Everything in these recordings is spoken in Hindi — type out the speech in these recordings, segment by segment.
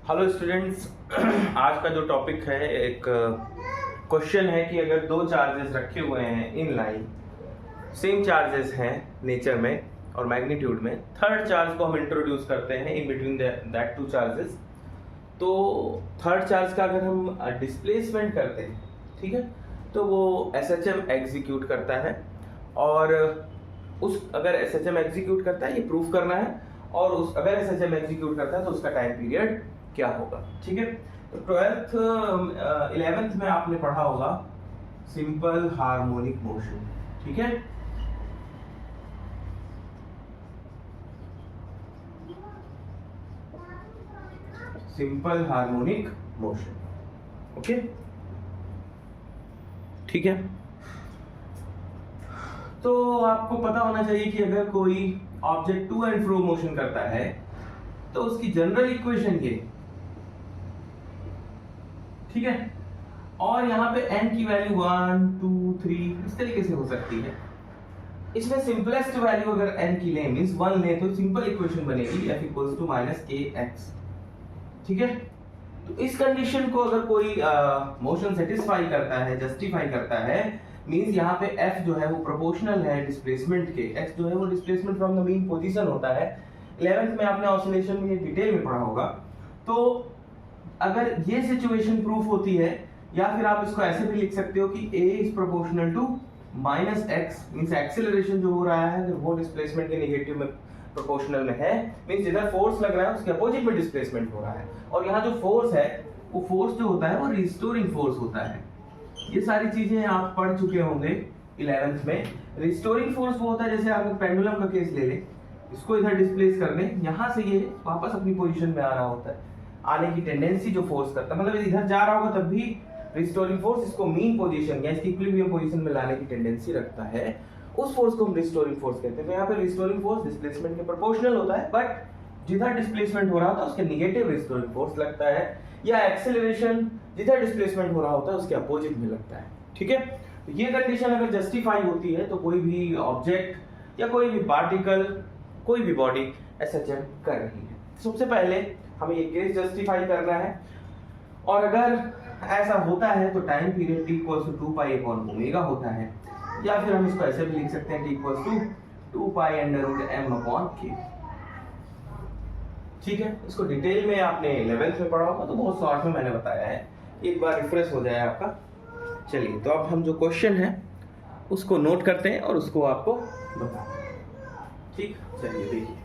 Hello students. आज का जो टॉपिक है एक क्वेश्चन है कि अगर दो चार्जेस रखे हुए हैं इन लाइन, सेम चार्जेस हैं नेचर में और मैग्नीट्यूड में, थर्ड चार्ज को हम इंट्रोड्यूस करते हैं in between that two charges. तो थर्ड चार्ज का अगर हम डिस्प्लेसमेंट करते हैं, ठीक है, तो वो SHM एग्जीक्यूट करता है और अगर SHM एग्जीक्यूट करता है ये प्रूफ करना है, और अगर SHM एग्जीक्यूट करता है तो उसका टाइम पीरियड क्या होगा। ठीक है, तो 11th में आपने पढ़ा होगा सिंपल हार्मोनिक मोशन। ठीक है, सिंपल हार्मोनिक मोशन। ओके, ठीक है। तो आपको पता होना चाहिए कि अगर कोई object to and fro motion करता है तो उसकी जनरल इक्वेशन ये, ठीक है, और यहाँ पे n की वैल्यू 1 2 3 इस तरीके से हो सकती है। इसमें सिंपलेस्ट वैल्यू अगर n की लें, मींस 1 लें, तो सिंपल इक्वेशन बनेगी f इक्वल्स टू -kx। ठीक है, तो इस कंडीशन को अगर कोई मोशन सेटिस्फाई करता है, जस्टिफाई करता है, मींस यहाँ पे f जो है वो प्रोपोर्शनल है डिस्प्लेसमेंट के, x जो है वो displacement from the mean position होता है। 11th में आपने ऑसिलेशन में ये डिटेल में पढ़ा होगा। तो अगर ये सिचुएशन प्रूफ होती है, या फिर आप इसको ऐसे भी लिख सकते हो कि a is proportional to -x, means acceleration जो हो रहा है अगर वो डिस्प्लेसमेंट के नेगेटिव में प्रोपोर्शनल में है, मींस जिधर फोर्स लग रहा है उसके अपोजिट में डिस्प्लेसमेंट हो रहा है। और यहाँ जो फोर्स है वो फोर्स जो होता है वो रिस्टोरिंग फोर्स होता है। ये सारी चीजें आप पढ़ चुके होंगे 11th में। रिस्टोरिंग फोर्स वो होता है, जैसे आप पेंडुलम का केस ले लें, इसको इधर डिस्प्लेस कर दें, यहाँ से ये वापस अपनी पोजीशन में आ रहा होता है, आने की टेंडेंसी जो फोर्स करता है, मतलब इधर जा रहा होगा तब भी रिस्टोरिंग फोर्स इसको मीन पोजीशन या इसकी इक्विलिब्रियम पोजीशन में लाने की टेंडेंसी रखता है, उस फोर्स को हम रिस्टोरिंग फोर्स कहते हैं। तो यहाँ पे रिस्टोरिंग फोर्स डिस्प्लेसमेंट के प्रोपोर्शनल होता है, बट जिधर डिस्प्लेसमेंट हो रहा होता है उसके नेगेटिव रिस्टोरिंग फोर्स लगता है, या एक्सेलरेशन जिधर डिस्प्लेसमेंट हो रहा होता है उसके अपोजिट में लगता है। ठीक है, तो ये कंडीशन अगर जस्टिफाई होती है तो कोई भी ऑब्जेक्ट या कोई भी पार्टिकल, कोई भी बॉडी SHM कर रही है। सबसे पहले हमें ये केस जस्टिफाई करना है, और अगर ऐसा होता है तो time period t equals to 2 pi upon omega होता है, या फिर हम इसको ऐसे भी लिख सकते हैं t equals to 2 pi under root m upon k। ठीक है, इसको डिटेल में आपने 11th में पढ़ा होगा, तो बहुत शॉर्ट में मैंने बताया है, एक बार रिफ्रेश हो जाए आपका। चलिए, तो अब हम जो क्वेश्चन है उसको नोट करते हैं और उसको आपको बताते हैं। ठीक, चलिए देखिए।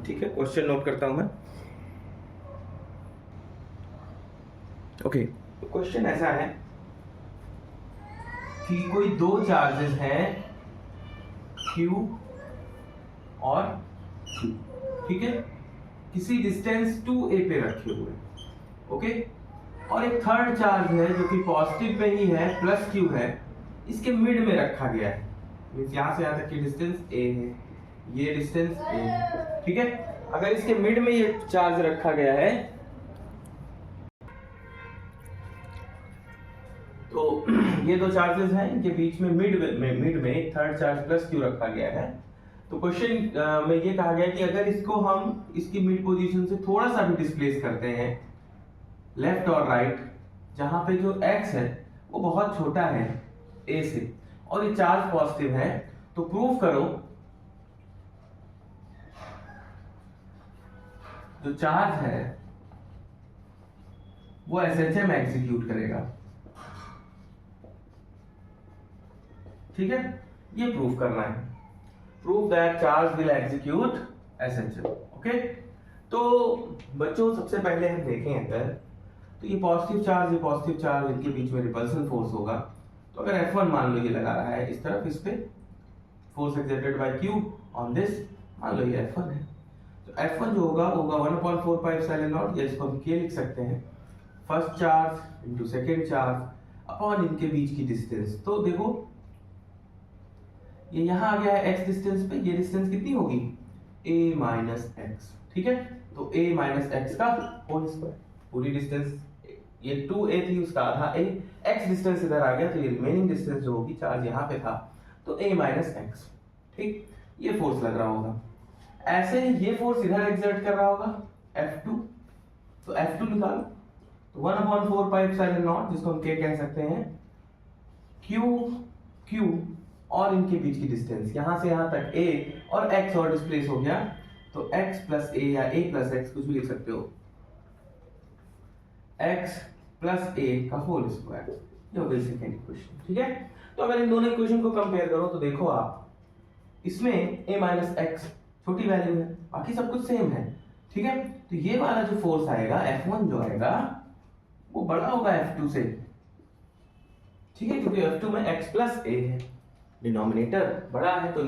ठीक है, क्वेश्चन नोट करता हूं मैं। ओके, तो क्वेश्चन ऐसा है कि कोई दो चार्जेस हैं Q और Q, ठीक है, किसी डिस्टेंस 2a पे रखे हुए। ओके, और एक थर्ड चार्ज है जो कि पॉजिटिव पे ही है, +Q है, इसके मिड में रखा गया है, मींस यहां से यहां तक की डिस्टेंस a है, ये डिस्टेंस a है। ठीक है, अगर इसके मिड में ये चार्ज रखा गया है तो ये दो चार्जेस हैं, इनके बीच में मिड में थर्ड चार्ज +Q रखा गया है। तो क्वेश्चन में ये कहा गया कि अगर इसको हम इसकी मिड पोजीशन से थोड़ा सा भी डिस्प्लेस करते हैं लेफ्ट और राइट, जहां पे जो x है वो बहुत छोटा है a से, और ये चार्ज पॉजिटिव है, तो प्रूव करो जो चार्ज है वो SHM एग्जीक्यूट करेगा। ठीक है, ये प्रूव करना है, prove that charge will execute SHM। Okay, तो बच्चों सबसे पहले हम देखें अगर, तो ये पॉजिटिव चार्ज इनके बीच में रिपल्सन फोर्स होगा। तो अगर F1 मान लो ये लगा रहा है इस तरफ, इस पे force exerted by Q on this, मान लो ये F1 है, तो F1 जो होगा 1/4 पाई एप्सिलॉन नॉट, या इसको हम K लिख सकते हैं, first charge into second charge upon इनके बीच की डिस्टेंस। तो देखो ये यहाँ आ गया है x डिस्टेंस पे, ये डिस्टेंस कितनी होगी a माइनस एक्स, ठीक है। तो a माइनस एक्स का होल स्क्वायर, पूरी डिस्टेंस ये 2a थी उसका आधा a, x डिस्टेंस इधर आ गया तो ये रिमेनिंग डिस्टेंस जो होगी, चार्ज यहाँ पे था तो a माइनस एक्स, ठीक। ये फोर्स लग रहा होगा, ऐसे ही ये फोर्स इधर एक्सर्ट कर रहा होगा F2, तो F2 निकालो, तो 1/4 पाई एप्सिलॉन नॉट, जिसको हम क्या कह सकते हैं Q और इनके बीच की डिस्टेंस यहां से यहां तक a और x और डिस्प्लेस हो गया, तो x प्लस a या a प्लस x कुछ भी लिख सकते हो, x प्लस a का होल स्क्वायर, ये हो गई सेकंड इक्वेशन, ठीक है। तो अगर इन दोनों इक्वेशन को कंपेयर करो तो देखो आप, इसमें a माइनस एक्स छोटी वैल्यू है, बाकी सब कुछ सेम है, ठीक है। तो ये वाला जो फोर्स आएगा F1 जो आएगा वो बड़ा होगा F2 से, ठीक है, क्योंकि F2 में x प्लस a है, डिनोमिनेटर बड़ा है तो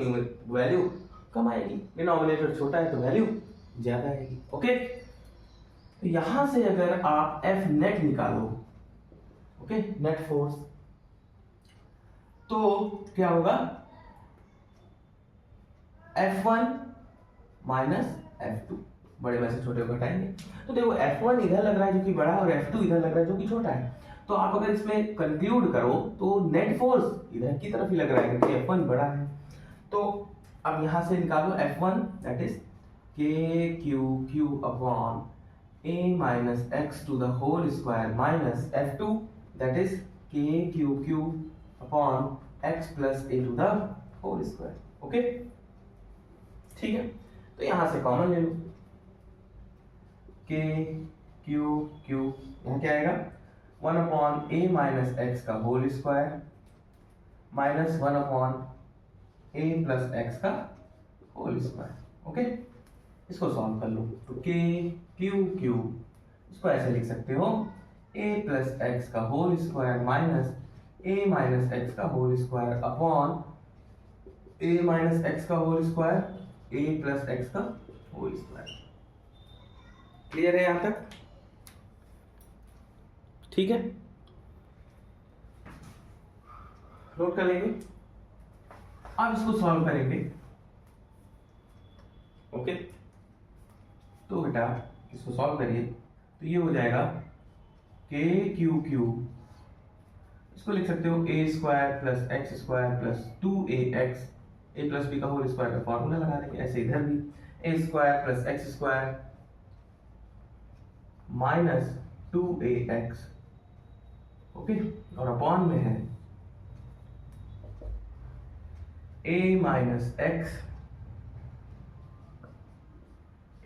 वैल्यू कम आएगी, डिनोमिनेटर छोटा है तो वैल्यू ज्यादा आएगी, ओके। तो यहां से अगर आप F नेट निकालो, ओके, नेट फोर्स, तो क्या होगा F1 माइनस F2, बड़े में से छोटे को घटाएंगे, तो देखो F1 इधर लग रहा है जो कि बड़ा है और F2 इधर लग रहा है जो कि छोटा है, तो आप अगर इसमें कंक्लूड करो तो नेट फोर्स इधर की तरफ ही लग रहा है क्योंकि F1 बड़ा है। तो अब यहां से निकालो F1 that is KQ upon a minus x to the whole square minus F2 that is KQ upon x plus a to the whole square, okay, ठीक है। तो यहां से कॉमन ले लो, KQ यहाँ क्या आएगा 1/a माइनस एक्स का whole square minus 1/a plus x का होल स्क्वायर, ओके। इसको सॉल्व कर लो, तो KQ इसको ऐसे लिख सकते हो a प्लस एक्स का whole square minus a minus x का whole square upon a minus x का whole square a plus x का होल स्क्वायर। क्लियर है यहां तक, ठीक है, नोट कर लेंगे। अब इसको सॉल्व करेंगे, ओके। तो बेटा इसको सॉल्व करिए, तो ये हो जाएगा KQ, इसको लिख सकते हो a square plus x square plus 2ax, a plus b का होल स्क्वायर का फॉर्मूला लगा देंगे, ऐसे इधर भी a square plus x square minus 2ax, okay, और अपॉन में है a minus x,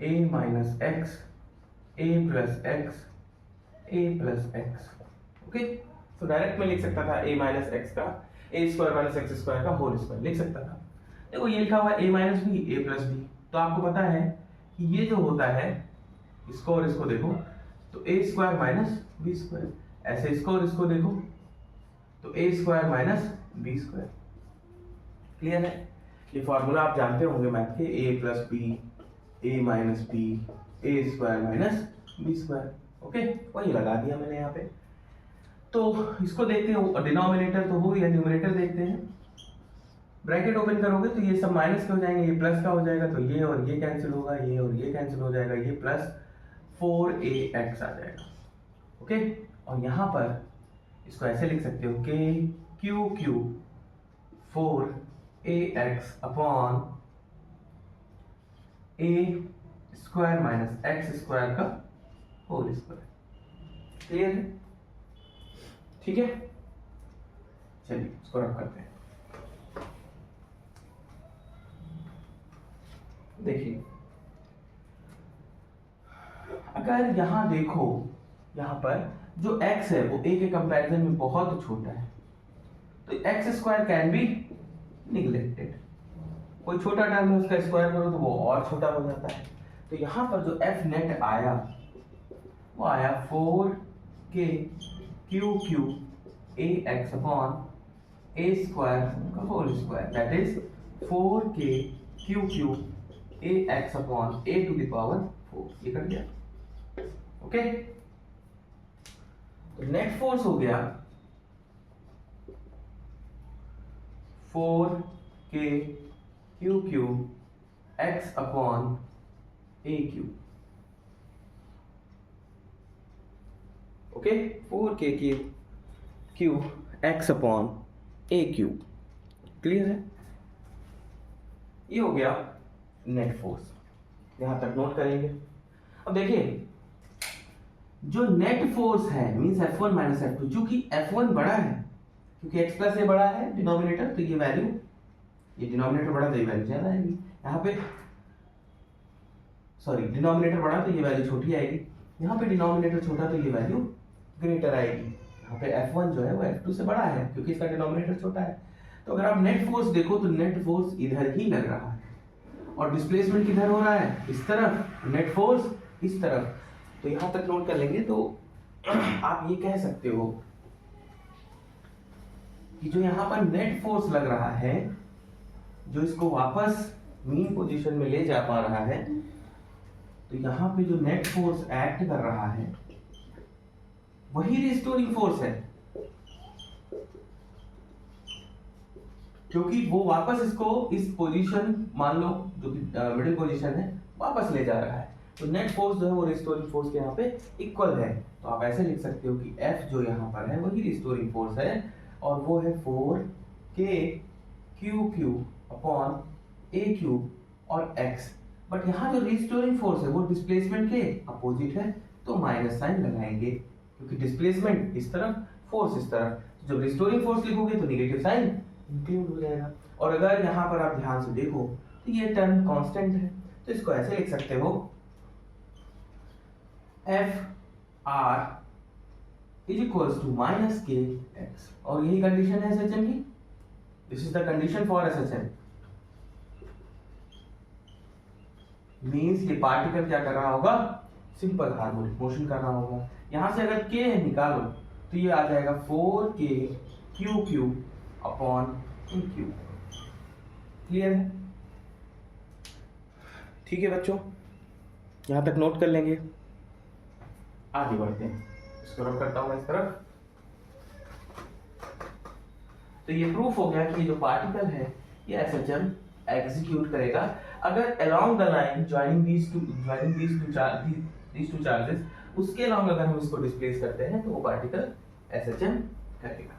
a minus x, a plus x, a plus x, okay. तो डायरेक्ट में लिख सकता था a माइनस एक्स का a square minus x square का होल स्क्वायर लिख सकता था। देखो ये लिखा हुआ है a minus b a plus b, तो आपको पता है कि ये जो होता है इसको और इसको देखो तो a square minus b square, ऐसे इसको और इसको देखो तो a square minus b square. Clear है, ये फॉर्मूला आप जानते होंगे मैथ के, a plus b a minus b a square minus b square, okay, वही लगा दिया मैंने यहाँ पे। तो इसको देखते हैं, डिनोमिनेटर तो हो या न्यूमरेटर देखते हैं, ब्रैकेट ओपन करोगे तो ये सब माइनस के हो जाएंगे, ये प्लस का हो जाएगा, तो ये और ये कैंसिल होगा, ये और ये कैंसिल हो जाएगा, ये प्लस 4ax आ जाएगा, ओके। और यहाँ पर इसको ऐसे लिख सकते हो KQ 4ax upon a square minus x square का होल स्क्वायर। क्लियर है, ठीक है, चलिए इसको रख करते हैं। देखिए अगर यहां देखो, यहां पर जो x है वो a के कंपैरिजन में बहुत छोटा है, तो x square can be neglected, कोई छोटा टर्म है उसका स्क्वायर करो तो वो और छोटा हो जाता है। तो यहां पर जो f नेट आया वो आया 4KQ ax upon a square का whole square, that is 4KQ ax upon a to the power 4, ये कट गया, ओके। तो नेट फोर्स हो गया 4 k q q x upon a q. Okay, 4k q x upon a q. Clear है? ये हो गया नेट फोर्स, यहां तक नोट करेंगे। अब देखिए जो नेट फोर्स है मींस F1 माइनस F2, चूंकि F1 बड़ा है क्योंकि x प्लस ए बड़ा है डिनोमिनेटर, तो ये वैल्यू, ये डिनोमिनेटर बड़ा तो ये वैल्यू ज्यादा आएगी। यहाँ पे सॉरी डिनोमिनेटर बड़ा तो ये वैल्यू छोटी आएगी, यहाँ पे डिनोमिनेटर छोटा तो ये वैल्यू ग्रेटर आएगी। यहाँ पे F1 जो है वो F2 से बड़ा है क्योंकि इसका डिनोमिनेटर छोटा है। तो अगर आप नेट फोर्स देखो तो नेट फोर्स इधर ही लग रहा है और डिस्प्लेसमेंट किधर हो रहा है, इस तरफ, नेट फोर्स इस तरफ। तो यहां तक नोट कर लेंगे तो आप ये कह सकते हो कि जो यहां पर नेट फोर्स लग रहा है, जो इसको वापस मीन पोजीशन में ले जा पा रहा है, तो यहां पे जो नेट फोर्स एक्ट कर रहा है वही रिस्टोरिंग फोर्स है, क्योंकि वो वापस इसको इस पोजीशन, मान लो जो कि मिडिल पोजीशन है, वापस ले जा रहा है। तो नेट फोर्स जो है वो रिस्टोरिंग फोर्स के यहाँ पे इक्वल है। तो आप ऐसे लिख सकते हो कि F जो यहाँ पर है वही रिस्टोरिंग फोर्स है और वो है 4k q Q upon a cube और x। बट यहाँ जो रिस्टोरिंग फोर्स है वो डिस्प्लेसमेंट के अपोजिट है, तो माइनस साइन लगाएंगे क्योंकि डिस्प्लेसमेंट इस तरफ, फोर्स इस तरफ। तो जब रिस्टोरिंग फोर्स लिखोगे तो नेगेटिव साइन इंक्लूड हो जाएगा। और अगर यहाँ पर आप ध्यान से देखो तो ये टर्म कांस्टेंट है, तो इसको ऐसे लिख सकते हो F R is equals to minus k x, और यही कंडीशन है SHM की। This is the condition for SHM। Means ये पार्टिकल क्या कर रहा होगा, सिंपल हार्मोनिक मोशन कर रहा होगा। यहां से अगर k निकालो तो ये आ जाएगा 4k q Q upon a q. Clear है? ठीक है बच्चों, यहां तक नोट कर लेंगे। आगे बढ़ते हैं, इसको रब करता हूं मैं इस तरफ। तो ये प्रूफ हो गया कि जो पार्टिकल है ये SHM एग्जीक्यूट करेगा अगर along the line joining these two charges, उसके अलोंग अगर हम इसको डिस्प्लेस करते हैं तो वो पार्टिकल SHM करेगा।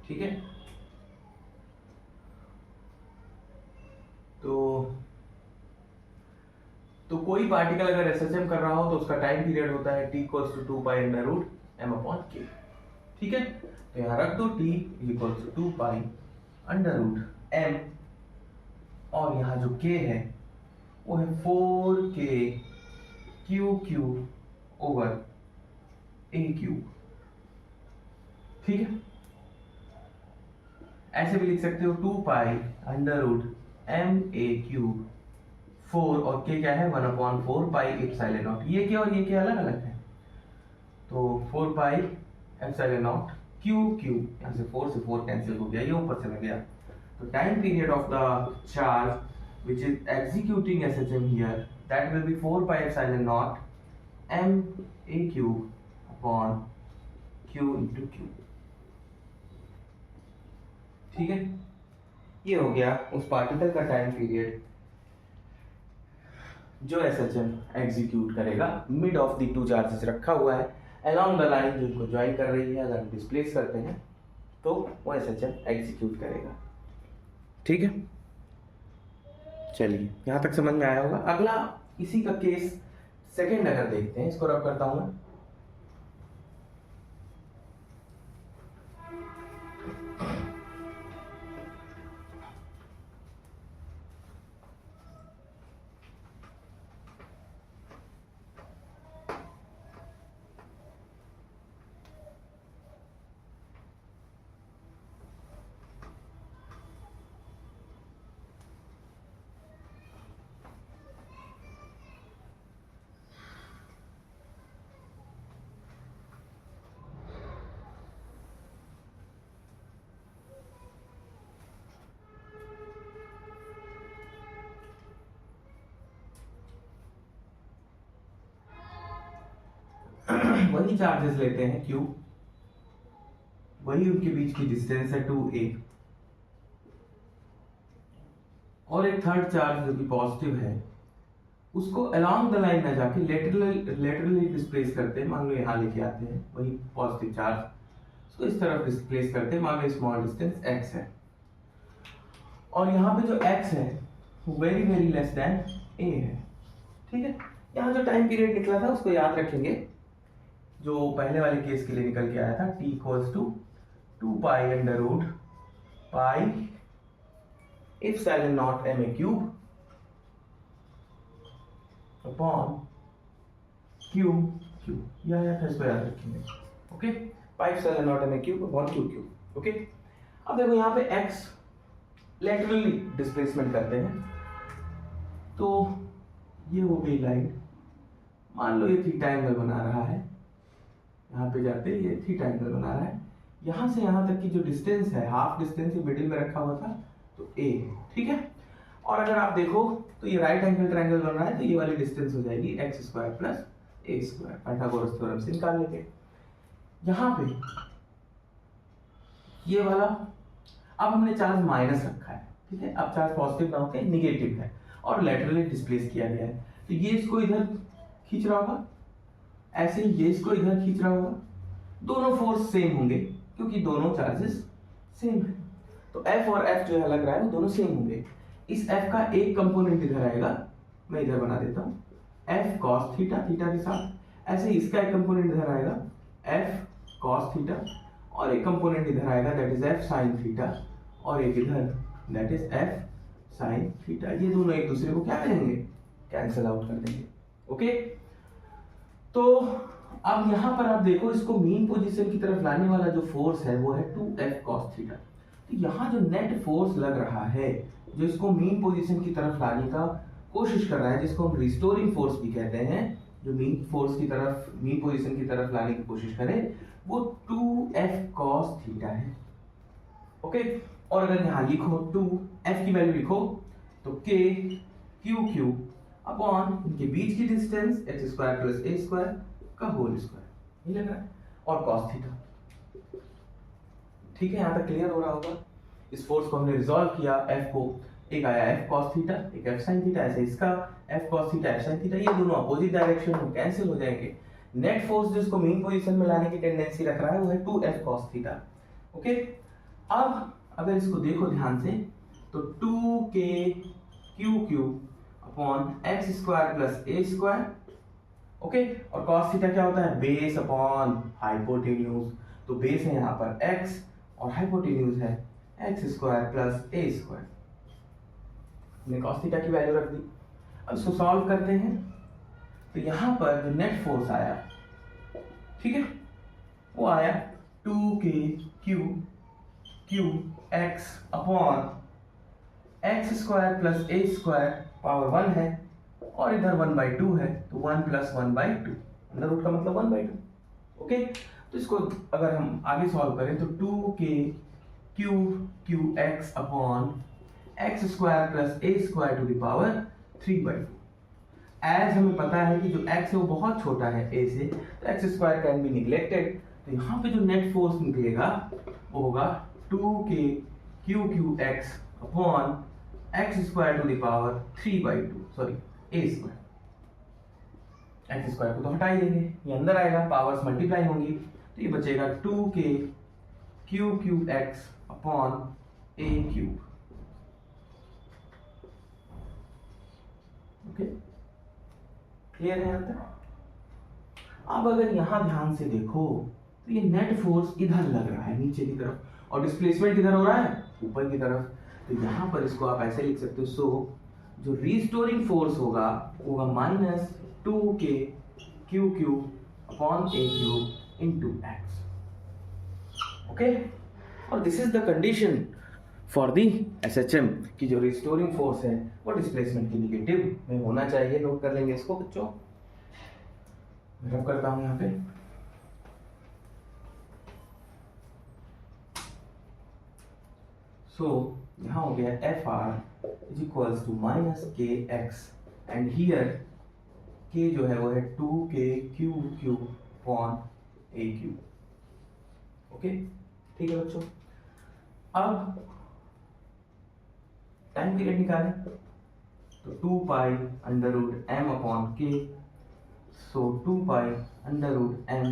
ठीक है? तो कोई पार्टिकल अगर SHM कर रहा हो तो उसका टाइम पीरियड होता है t equals to 2 pi under root m upon k। ठीक है? तो यहां रख दो t equals to 2 pi under root m, और यहां जो k है वो है 4k q q over a cube. ठीक है? ऐसे भी लिख सकते हो 2 pi under root m a cube 4, और k क्या है 1 अपॉन 4 पाई एप्सिलॉन नॉट। ये k और ये k अलग अलग है, तो 4 pi epsilon not Q Q, यहाँ से 4 से 4 कैंसिल हो गया, ये ऊपर चला गया। तो time period of the charge which is executing SHM here, that will be 4 pi epsilon naught m a cube upon q into q। ठीक है? ये हो गया उस पार्टिकल का टाइम पीरियड जो SHM एग्जीक्यूट करेगा mid of the two charges रखा हुआ है अलोंग द लाइन जो इनको ज्वाइन कर रही है। अगर हम डिस्प्लेस करते हैं तो वो SHM एग्जीक्यूट करेगा। ठीक है? चलिए, यहां तक समझ में आया होगा। अगला इसी का केस सेकंड अगर देखते हैं, इसको रब करता हूं मैं। वही चार्जेस लेते हैं Q, वही उनके बीच की डिस्टेंस है 2a, और एक थर्ड चार्ज जो कि पॉजिटिव है उसको अलोंग द लाइन ना जाके लेटरली डिस्प्लेस करते हैं। मान लो यहाँ लेके आते हैं वही पॉजिटिव चार्ज, उसको इस तरफ डिस्प्लेस करते हैं। मान लो स्मॉल डिस्टेंस x है, और यहाँ पे जो x है वो very very less than a है। ठीक है, यहाँ जो टाइम पीरियड निकला था उसको याद रखेंगे, जो पहले वाले केस के लिए निकल के आया था, t equals to 2 pi under root pi epsilon naught ma cube upon q q, यह इसको याद रखेंगे। Okay, pi epsilon naught ma cube upon q q. Okay, अब देखो यहाँ पे x लेटरली डिस्प्लेसमेंट करते हैं, तो ये हो गई लाइन। मान लो ये थीटा एंगल बना रहा है, यहाँ पे जाते ये थीटा एंगल बना रहा है। यहाँ से यहाँ तक की जो डिस्टेंस है, हाफ डिस्टेंस ये मिडिल में रखा हुआ था, तो a। ठीक है, और अगर आप देखो तो ये राइट एंगल ट्रायंगल बन रहा है, तो ये वाली डिस्टेंस हो जाएगी x square plus a square, Pythagoras theorem से निकाल लेंगे। यहाँ पे ये वाला, अब हमने चार्ज माइनस रखा है। ठीक है, अब चार्ज पॉजिटिव ना होकर निगेटिव है और लेटरली डिस्प्लेस किया गया है, तो ये इसको इधर खींच रहा होगा, ऐसे ही ये इसको इधर खींच रहा होगा। दोनों फोर्स सेम होंगे क्योंकि दोनों चार्जेस सेम है, तो F और F जो है लग रहा है वो दोनों सेम होंगे। इस F का एक कंपोनेंट इधर आएगा, मैं इधर बना देता हूँ F cos थीटा, थीटा के साथ। ऐसे ही इसका एक कंपोनेंट इधर आएगा F cos थीटा, और एक कंपोनेंट इधर आएगा that is F sin theta, और एक इधर that is F sin theta. ये दोनों एक दूसरे को क्या करेंगे, कैंसिल आउट कर देंगे। ओके, तो अब यहाँ पर आप देखो, इसको मीन पोजीशन की तरफ लाने वाला जो फोर्स है वो है 2F cos थीटा। तो यहाँ जो नेट फोर्स लग रहा है, जो इसको मीन पोजीशन की तरफ लाने का कोशिश कर रहा है, जिसको हम रिस्टोरिंग फोर्स भी कहते हैं, जो मीन फोर्स की तरफ, मीन पोजीशन की तरफ लाने की कोशिश करे, वो 2F cos थीटा है। ओके, और अगर यहाँ लिखो 2F की वैल्यू लिखो तो K Q Q अपॉन इनके बीच की distance x square plus a square का होल स्क्वायर, ये लग रहा है, और cos थीटा। ठीक है, यहाँ तक क्लियर हो रहा होगा। इस फोर्स को हमने रिजॉल्व किया, F को, एक आया F cos थीटा, एक F sin थीटा, ऐसे इसका F cos theta F sin theta, ये दोनों अपोजिट डायरेक्शन में कैंसिल हो जाएंगे। नेट फोर्स जिसको मीन पोजीशन में लाने की टेंडेंसी रख रहा है वो है 2F cos थीटा। ओके, अब अगर इसको देखो ध्यान से, तो 2K Q Q upon x square plus a square. Okay, और cos थीटा क्या होता है, बेस अपॉन हाइपोटेन्यूज, तो बेस है यहाँ पर x और हाइपोटेन्यूज है x square plus a square. हमने cos थीटा की वैल्यू रख दी। अब इसको सॉल्व करते हैं, तो यहाँ पर जो नेट फोर्स आया, ठीक है, वो आया 2K Q Q x upon x square plus a square power 1 है, और इधर 1/2 है, तो 1 प्लस 1/2, अंडर रूट का मतलब 1/2। ओके, तो इसको अगर हम आगे सॉल्व करें तो 2K Q Q x upon x square plus a square to the power 3/2। As हमें पता है कि जो x है वो बहुत छोटा है a से, तो x square can be neglected, तो यहाँ पे जो नेट फोर्स निकलेगा वो होगा 2K Q Q x upon x square to the power 3/2, sorry a square. x square को तो हटा ही देंगे, ये अंदर आएगा, पावर्स मल्टीप्लाई होंगी, तो ये बचेगा 2K Q Q x upon a cube. Okay, clear है यहाँ तक? अब अगर यहाँ ध्यान से देखो तो ये नेट फोर्स इधर लग रहा है नीचे की तरफ, और डिस्प्लेसमेंट किधर हो रहा है, ऊपर की तरफ। तो यहाँ पर इसको आप ऐसे लिख सकते हो, सो जो रिस्टोरिंग फोर्स होगा minus 2K Q Q upon a cube into x। Okay, और this is the condition for the SHM की जो रिस्टोरिंग फोर्स है वो डिस्प्लेसमेंट के निगेटिव में होना चाहिए। नोट कर लेंगे इसको बच्चों, मैं रब करता हूं यहाँ पे। सो यहाँ हो गया FR is equals to minus KX, and here K जो है वो है 2K Q Q upon a cube. Okay, ठीक है बच्चों। अब टाइम पीरियड निकालें तो 2 pi under root M upon K, so 2 pi under root M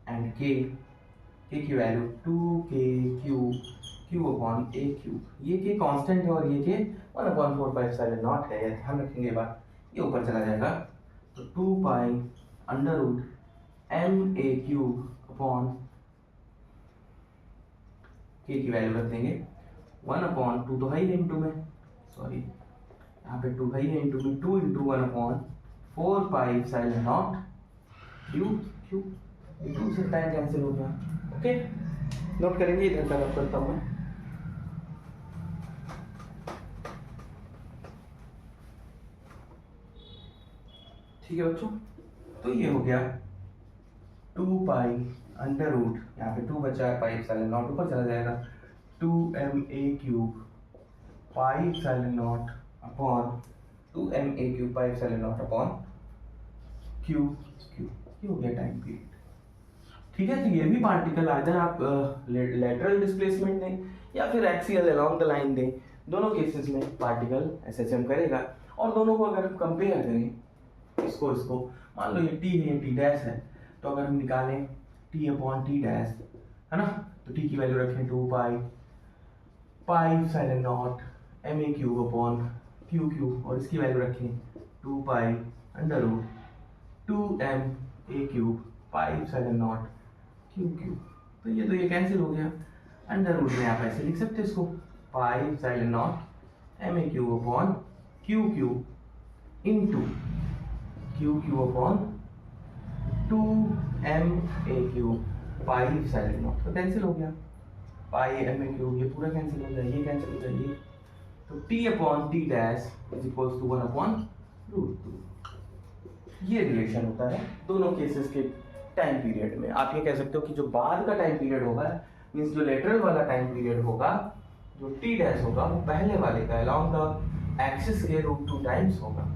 and K की value 2k cube upon a cube. ये के कांस्टेंट है और ये के 1/4 है, ध्यान रखेंगे बात, ये ऊपर चला जाएगा। तो 2 pi under root M a cube upon K की वैल्यू रख देंगे 1/2, तो है ही इंटू में, सॉरी यहाँ पे 2 है ही इंटू में, 2 इंटू 1/4 पाई एप्सिलॉन नॉट क्यूब। 2 से टाइम कैंसिल हो गया। ओके, नोट करेंगे, इधर का रब करता हूँ मैं। ठीक है बच्चों, तो ये हो गया 2 पाई अंडर रूट, यहाँ पे 2 बचा है, पाई एप्सिलॉन नॉट ऊपर चला जाएगा, 2ma cube pi epsilon not upon 2ma cube pi epsilon not upon cube. ये हो गया टाइम पीरियड। ठीक है, तो ये भी पार्टिकल आइदर आप लेटरल डिस्प्लेसमेंट दें या फिर एक्सियल अलोंग द लाइन दें, दोनों केसेस में पार्टिकल एसएचएम करेगा। और दोनों को अगर हम कंपेयर करें, इसको मान लो ये टी है, ये टी डैश है, तो अगर हम निकालें टी अपॉन टी डैश, है ना, तो टी की वैल्यू रखें 2 pi epsilon naught M a cube upon cube, और इसकी वैल्यू रखें 2 pi under root 2m a cube pi epsilon naught cube. तो ये कैंसिल हो गया। अंडर रूट में आप ऐसे लिख सकते हैं इसको, pi epsilon naught M a cube upon cube into cube upon 2m a cube pi epsilon naught, तो कैंसिल हो गया। पाई एम ए क्यूब ये पूरा कैंसिल हो जाए, ये कैंसिल हो जाए, तो t upon T dash is equals to 1/√2। ये रिलेशन होता है दोनों केसेस के टाइम पीरियड में। आप ये कह सकते हो कि जो बाद का टाइम पीरियड होगा, मींस जो लेटरल वाला टाइम पीरियड होगा, जो टी डैश होगा, वो पहले वाले का अलोंग द एक्सिस के √2 टाइम्स होगा।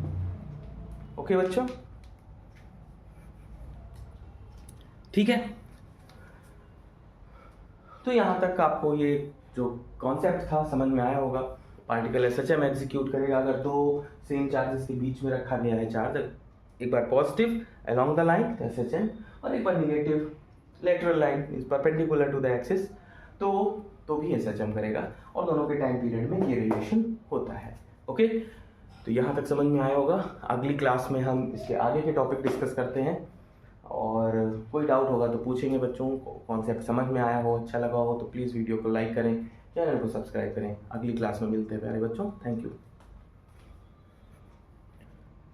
ओके बच्चों, ठीक है। तो यहाँ तक आपको ये जो कॉन्सेप्ट था समझ में आया होगा। पार्टिकल एसएचएम एग्जीक्यूट करेगा अगर दो सेम चार्जेस के बीच में रखा गया है चार्ज, एक बार positive along the line SHM और एक बार negative lateral line is perpendicular to the axis, तो भी एसएचएम करेगा, और दोनों के टाइम पीरियड में ये रिलेशन होता है। ओके, तो यहाँ तक समझ में आया होगा। अगली क्लास में हम इसके आगे के टॉपिक डिस्कस करते हैं, और कोई डाउट होगा तो पूछेंगे बच्चों को। कॉन्सेप्ट समझ में आया हो, अच्छा लगा हो तो प्लीज़ वीडियो को लाइक करें, चैनल को सब्सक्राइब करें। अगली क्लास में मिलते हैं प्यारे बच्चों, थैंक यू।